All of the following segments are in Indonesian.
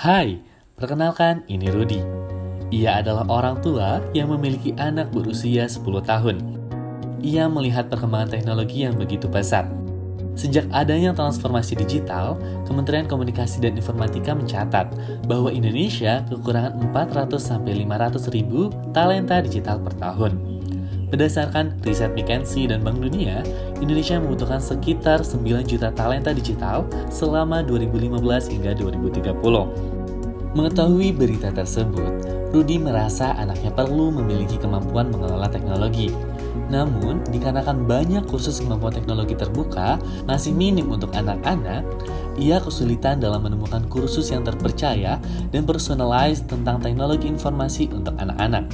Hai, perkenalkan ini Rudy. Ia adalah orang tua yang memiliki anak berusia 10 tahun. Ia melihat perkembangan teknologi yang begitu pesat. Sejak adanya transformasi digital, Kementerian Komunikasi dan Informatika mencatat bahwa Indonesia kekurangan 400-500 ribu talenta digital per tahun. Berdasarkan riset McKinsey dan Bank Dunia, Indonesia membutuhkan sekitar 9 juta talenta digital selama 2015 hingga 2030. Mengetahui berita tersebut, Rudy merasa anaknya perlu memiliki kemampuan mengelola teknologi. Namun, dikarenakan banyak kursus kemampuan teknologi terbuka masih minim untuk anak-anak, ia kesulitan dalam menemukan kursus yang terpercaya dan personalized tentang teknologi informasi untuk anak-anak.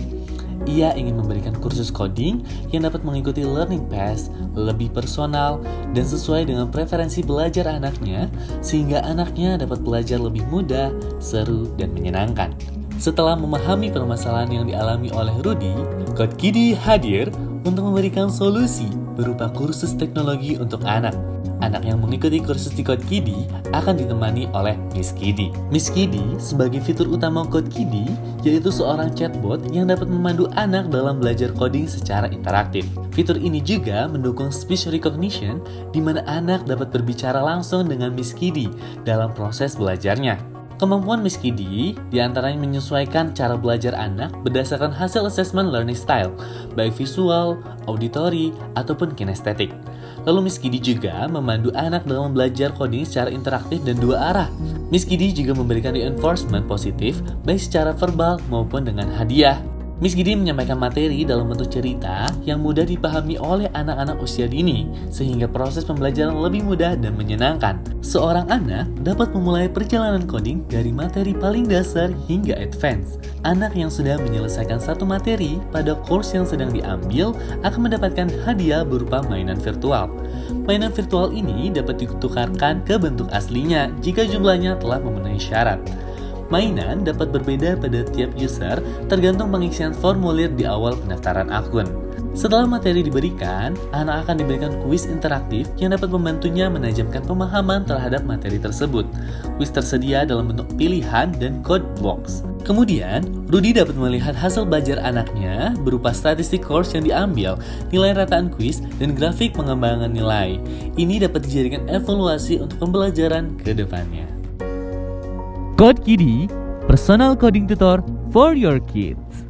Ia ingin memberikan kursus coding yang dapat mengikuti learning path lebih personal dan sesuai dengan preferensi belajar anaknya, sehingga anaknya dapat belajar lebih mudah, seru, dan menyenangkan. Setelah memahami permasalahan yang dialami oleh Rudy, CodeKiddy hadir untuk memberikan solusi berupa kursus teknologi untuk anak. Anak yang mengikuti kursus di CodeKiddy akan ditemani oleh Miss Kiddy. Miss Kiddy sebagai fitur utama CodeKiddy yaitu seorang chatbot yang dapat memandu anak dalam belajar coding secara interaktif. Fitur ini juga mendukung speech recognition di mana anak dapat berbicara langsung dengan Miss Kiddy dalam proses belajarnya. Kemampuan Miss Kiddy diantaranya menyesuaikan cara belajar anak berdasarkan hasil assessment learning style, baik visual, auditory, ataupun kinestetik. Lalu Miss Kiddy juga memandu anak dalam belajar coding secara interaktif dan dua arah. Miss Kiddy juga memberikan reinforcement positif baik secara verbal maupun dengan hadiah. Miss Kiddy menyampaikan materi dalam bentuk cerita yang mudah dipahami oleh anak-anak usia dini, sehingga proses pembelajaran lebih mudah dan menyenangkan. Seorang anak dapat memulai perjalanan coding dari materi paling dasar hingga advance. Anak yang sudah menyelesaikan satu materi pada course yang sedang diambil akan mendapatkan hadiah berupa mainan virtual. Mainan virtual ini dapat ditukarkan ke bentuk aslinya jika jumlahnya telah memenuhi syarat. Mainan dapat berbeda pada tiap user tergantung pengisian formulir di awal pendaftaran akun. Setelah materi diberikan, anak akan diberikan kuis interaktif yang dapat membantunya menajamkan pemahaman terhadap materi tersebut. Kuis tersedia dalam bentuk pilihan dan code blocks. Kemudian, Rudy dapat melihat hasil belajar anaknya berupa statistik course yang diambil, nilai rataan kuis, dan grafik pengembangan nilai. Ini dapat dijadikan evaluasi untuk pembelajaran ke depannya. CodeKiddy, personal coding tutor for your kids.